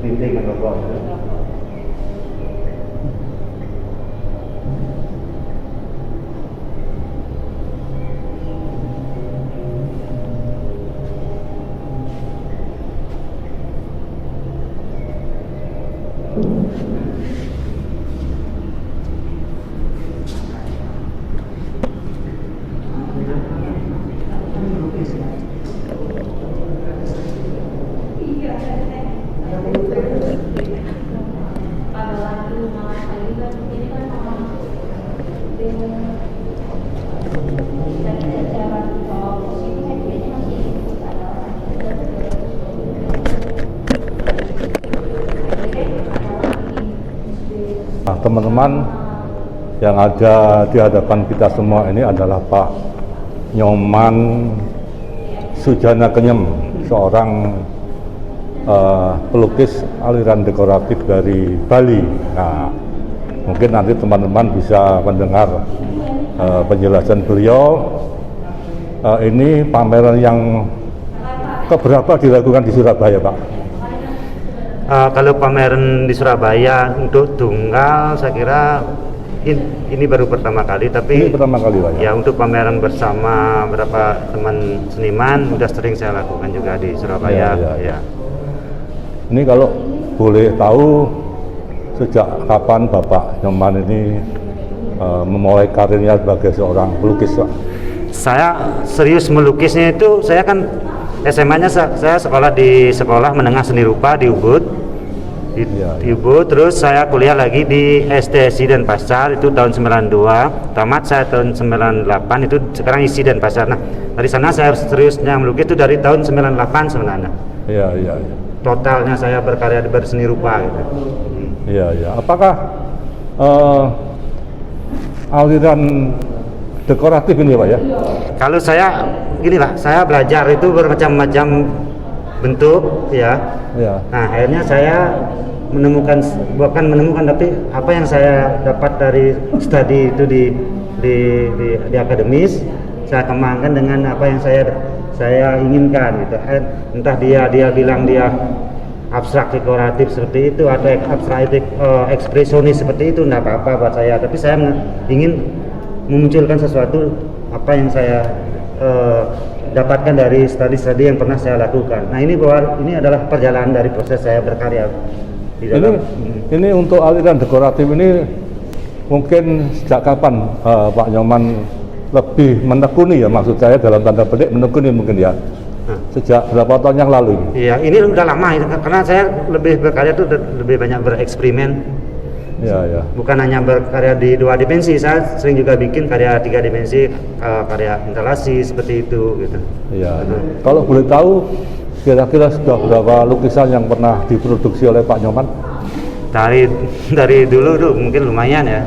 dinding atau apa. Teman-teman yang ada di hadapan kita semua ini adalah Pak Nyoman Sujana Kenyem, seorang pelukis aliran dekoratif dari Bali. Nah, mungkin nanti teman-teman bisa mendengar penjelasan beliau. Ini pameran yang keberapa dilakukan di Surabaya, Pak? Kalau pameran di Surabaya untuk tunggal, saya kira ini baru pertama kali. Tapi ini pertama kali, Pak, ya untuk pameran bersama beberapa teman seniman udah sering saya lakukan juga di Surabaya. Ya. Ini kalau boleh tahu, sejak kapan Bapak Nyoman ini memulai karirnya sebagai seorang pelukis, Pak? Saya serius melukisnya itu, saya kan SMA-nya saya sekolah di Sekolah Menengah Seni Rupa di Ubud. Di Ubud, terus saya kuliah lagi di STSI Denpasar itu tahun 92, tamat saya tahun 98, itu sekarang isi Denpasar. Nah, dari sana saya seriusnya melukis itu dari tahun 98 sebenarnya. Iya. Totalnya saya berkarya berseni rupa gitu. Iya. Apakah aliran dekoratif ini, Pak, ya? Kalau saya gini, Pak, saya belajar itu bermacam-macam bentuk ya. Nah, akhirnya saya bukan menemukan tapi apa yang saya dapat dari studi itu di akademis, saya kembangkan dengan apa yang saya inginkan gitu. Entah dia bilang dia abstrak dekoratif seperti itu atau abstrak ekspresionis seperti itu, enggak apa-apa buat saya, tapi saya ingin memunculkan sesuatu apa yang saya dapatkan dari studi-studi yang pernah saya lakukan. Nah, ini adalah perjalanan dari proses saya berkarya di dalam. Ini untuk aliran dekoratif ini mungkin sejak kapan Pak Nyoman lebih menekuni, ya, maksud saya dalam tanda petik menekuni mungkin ya? Sejak berapa tahun yang lalu? Iya, ini udah lama karena saya lebih berkarya itu lebih banyak bereksperimen. Ya. Bukan hanya berkarya di 2 dimensi, saya sering juga bikin karya 3 dimensi, karya instalasi seperti itu gitu. Iya. Kalau boleh tahu, kira-kira sudah berapa lukisan yang pernah diproduksi oleh Pak Nyoman? Dari dulu mungkin lumayan ya.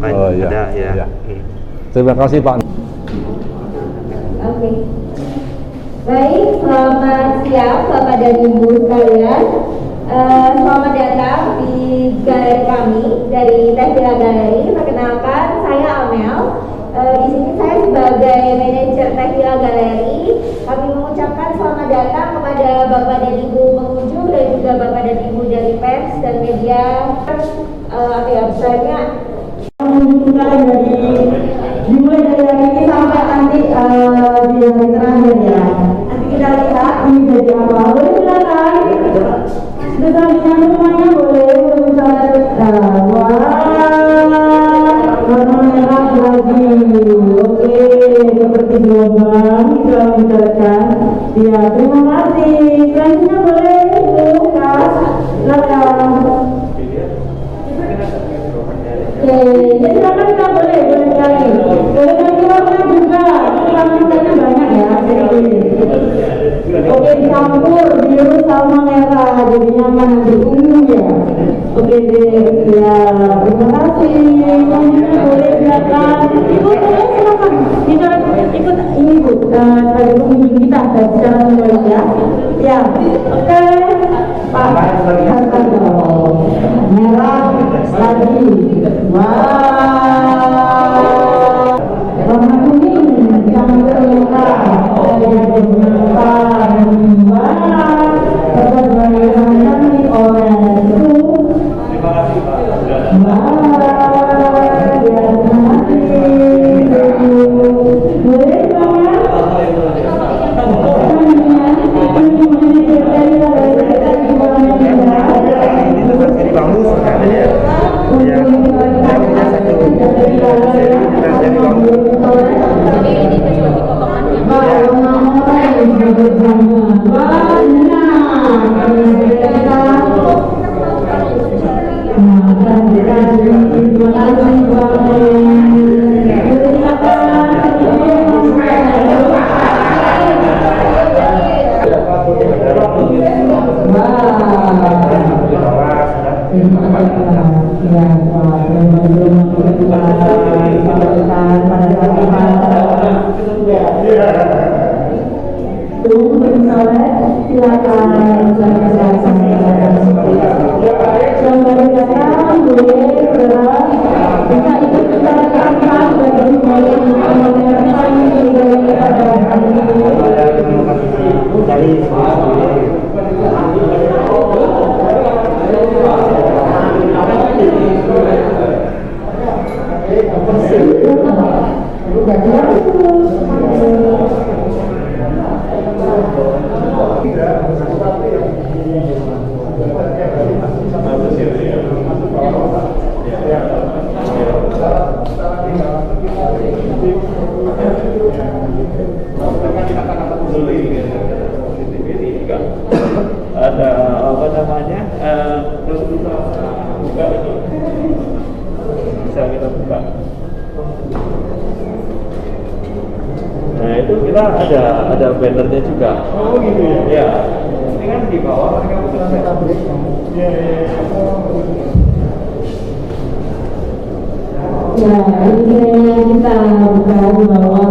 Ada ya. Terima kasih, Pak. Oke. Baik, selamat siang Bapak dan Ibu sekalian. Selamat datang di galeri kami dari Tehvila Galeri. Perkenalkan, saya Amel. Di sini saya sebagai manajer Tehvila Galeri. Kami mengucapkan selamat datang kepada Bapak dan Ibu pengunjung dan juga Bapak dan Ibu dari pers dan media. Banyak dimulai dari hari ini sampai nanti di hari terakhir ya. Nanti kita lihat ini jadi apa. Boleh silakan. Sebenarnya semuanya boleh misalnya warna merah lagi. Oke, seperti gelombang kita mencatatkan. Ya, terima kasih. Selanjutnya boleh buka. Silakan. Oke, ya silakan kita boleh sekali. Boleh ganti warna juga. Warnanya banyak ya. Oke, campur biru sama merah, jadi nyaman nanti ungu ya. Oke deh, ya terima kasih. Boleh silakan. Ikut boleh silakan. Kita ikut ini Bu, sebagai pengunjung kita dan secara simbolis ya. Ya, oke. Pak Hartanto, merah lagi. Wah, warna kuning yang terluka. Orange. Ada apa namanya, buka ini bisa kita buka. Nah itu kita ada bannernya juga. Oh gitu ya? Ya, ini kan di bawah mereka buka. Ya. Ya, ini kita buka di bawah.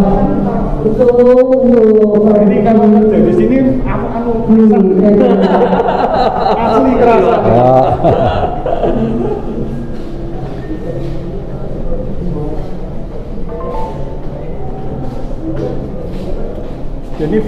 Itu untuk Ini kalau kerja di sini asli kerasa. Jadi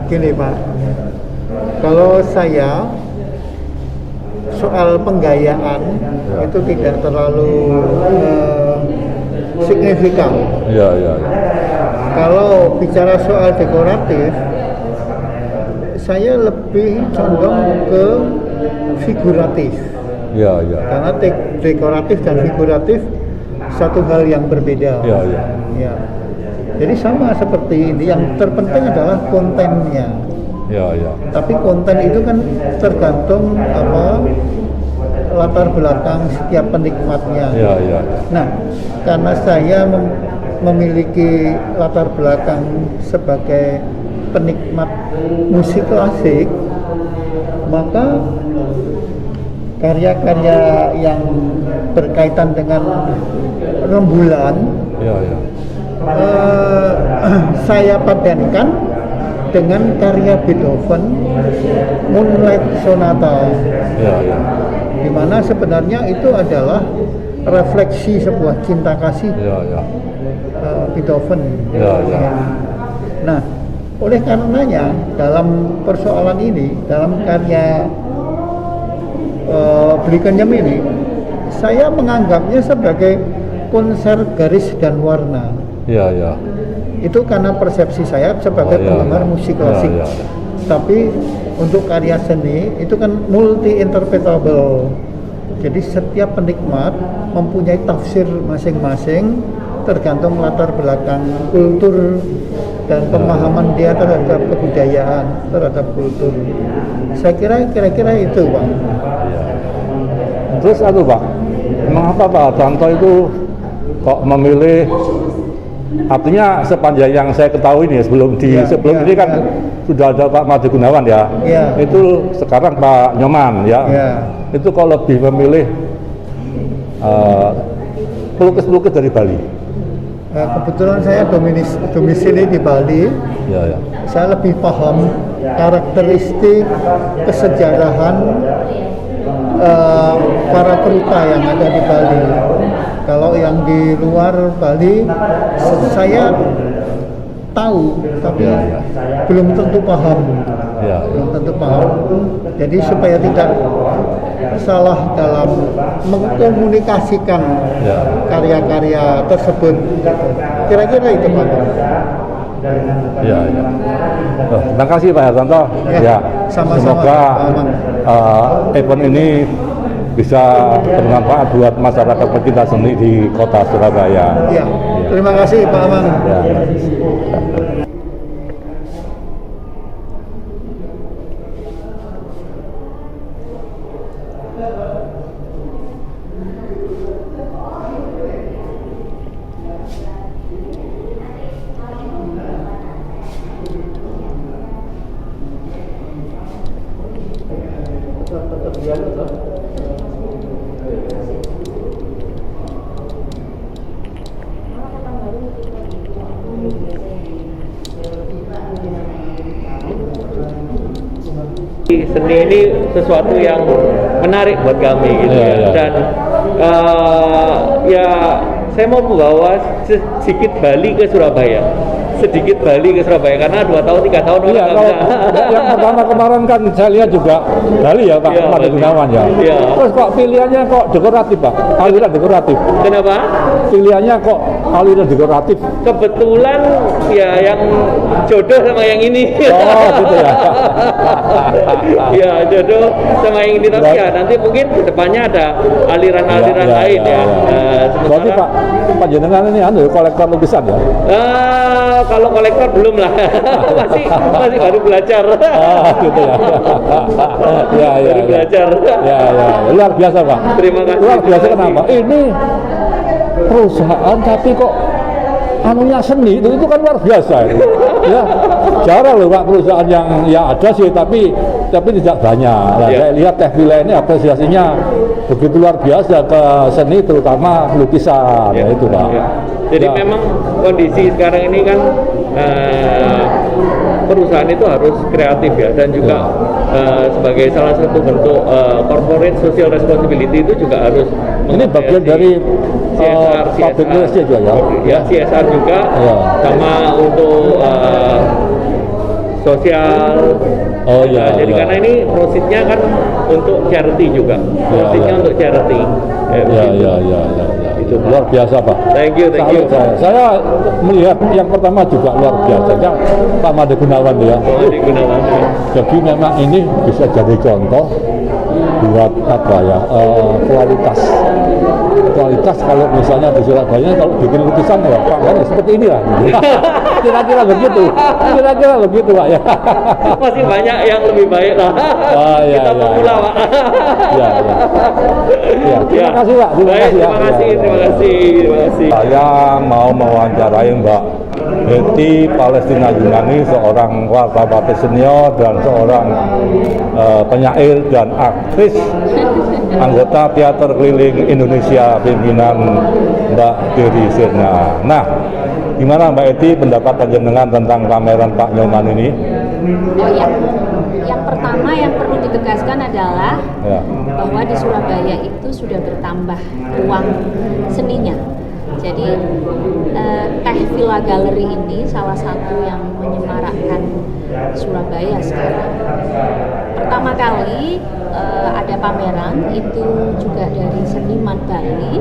gini Pak, kalau saya soal penggayaan itu tidak terlalu signifikan. Iya, iya. Kalau bicara soal dekoratif, saya lebih condong ke figuratif. Iya, iya. Karena dekoratif dan figuratif satu hal yang berbeda. Iya, iya. Ya. Jadi sama seperti ini, yang terpenting adalah kontennya. Iya, iya. Tapi konten itu kan tergantung latar belakang setiap penikmatnya. Iya, iya. Nah, karena saya memiliki latar belakang sebagai penikmat musik klasik, maka karya-karya yang berkaitan dengan rembulan, Iya, iya. saya padankan dengan karya Beethoven, Moonlight Sonata. Iya, iya. Di mana sebenarnya itu adalah refleksi sebuah cinta kasih Iya, iya. Beethoven. Iya, iya. Nah, oleh karenanya dalam persoalan ini, dalam karya Belikanjem ini, saya menganggapnya sebagai konser garis dan warna. Iya, iya. Itu karena persepsi saya sebagai penggemar musik klasik. Iya, iya. Tapi untuk karya seni itu kan multi interpretable. Jadi setiap penikmat mempunyai tafsir masing-masing tergantung latar belakang kultur dan pemahaman dia terhadap kebudayaan, terhadap kultur. Saya kira itu, Pak. Iya. Terus Pak, mengapa Pak Hartanto itu kok memilih, artinya sepanjang yang saya ketahui nih sebelum ini kan sudah ada Pak Made Gunawan ya. Itu sekarang Pak Nyoman ya. Itu kok lebih memilih pelukis-pelukis dari Bali. Kebetulan saya domisili di Bali. Ya. Saya lebih paham karakteristik kesejarahan para perupa yang ada di Bali. Kalau yang di luar Bali saya tahu, tapi belum tentu paham. Belum tentu paham. Jadi supaya tidak salah dalam mengkomunikasikan karya-karya tersebut. Kira-kira itu Pak. Iya. Terima kasih Pak Hartanto. Sama-sama. Semoga event ini bisa bermanfaat buat masyarakat pecinta seni di kota Surabaya. Iya. Terima kasih Pak Amang. Ya. Seni ini sesuatu yang menarik buat kami gitu ya. Dan ya saya mau membawa sedikit Bali ke Surabaya. Sedikit Bali ke Surabaya karena 2 tahun 3 tahun Iya, kalau yang pertama kemarin kan saya lihat juga Bali ya Pak, Iya, Made Bali. Gunawan ya. Iya. Terus kok pilihannya kok dekoratif Pak, aliran dekoratif. Kenapa? Pilihannya kok aliran dekoratif. Kebetulan ya yang jodoh sama yang ini. Oh gitu ya. Ya jodoh sama yang ini, tapi ya nanti mungkin kedepannya ada aliran-aliran Ya, lain ya. Berarti Pak, panjenengan ini kolektor lukisan ya? Kalau kolektor belum lah, masih baru belajar. Gitu ya. Ya, ya, Baru belajar. Ya, luar biasa Pak. Terima kasih. Luar biasa Terima kasih. kenapa? Ini perusahaan tapi kok anunya seni itu kan luar biasa itu. Ya, jarang loh Pak perusahaan yang ya ada sih tapi tidak banyak. Nah, Ya. saya lihat Teh Villa ini apresiasinya begitu luar biasa ke seni terutama lukisan ya, itu Pak. Ya. Jadi Ya. memang kondisi sekarang ini kan perusahaan itu harus kreatif ya, dan juga sebagai salah satu bentuk corporate social responsibility itu juga harus Ini bagian dari public relations juga ya? Ya, CSR juga, Ya. sama untuk sosial. Oh iya. Jadi iya. karena ini prosesnya kan untuk charity juga, prosesnya ya. untuk charity. Ya. Itu luar biasa Pak. Thank you. Salut saya melihat yang pertama juga luar biasa ya, Pak Made Gunawan ya. Made Gunawan. Jadi memang ini bisa jadi contoh buat apa ya, kualitas kalau misalnya di Surabaya kalau bikin lukisan ya Pak kan seperti ini lah. Kira-kira begitu Pak ya. Masih banyak yang lebih baik lah. Kita pemula Pak. Ya. Terima kasih Pak. Terima kasih. Saya mau mewawancarai Mbak Hetty Palestina Yunani, seorang wartawan senior dan seorang penyair dan aktris, anggota Teater Keliling Indonesia, pimpinan Mbak Dery Sirna. Nah, gimana Mbak Hetty pendapat panjenengan tentang pameran Pak Nyoman ini? Oh ya, yang pertama yang perlu ditegaskan adalah bahwa di Surabaya itu sudah bertambah ruang seninya. Jadi Teh Villa Gallery ini salah satu yang menyemarakkan Surabaya sekarang. Pertama kali ada pameran itu juga dari seniman Bali.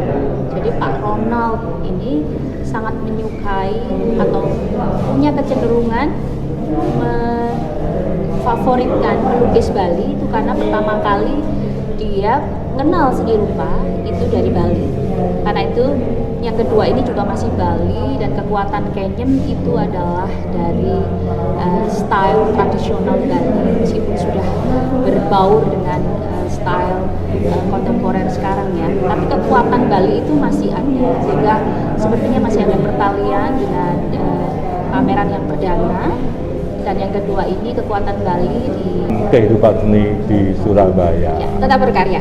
Jadi Pak Ronald ini sangat menyukai atau punya kecenderungan favoritkan pelukis Bali itu karena pertama kali dia mengenal seni rupa itu dari Bali. Karena itu yang kedua ini juga masih Bali, dan kekuatan Kenyem itu adalah dari style tradisional Bali meskipun sudah berbaur dengan style kontemporer sekarang ya. Tapi kekuatan Bali itu masih ada, sehingga sepertinya masih ada pertalian dengan pameran yang perdana. Dan yang kedua ini kekuatan Bali di kehidupan seni di Surabaya. Ya, tetap berkarya.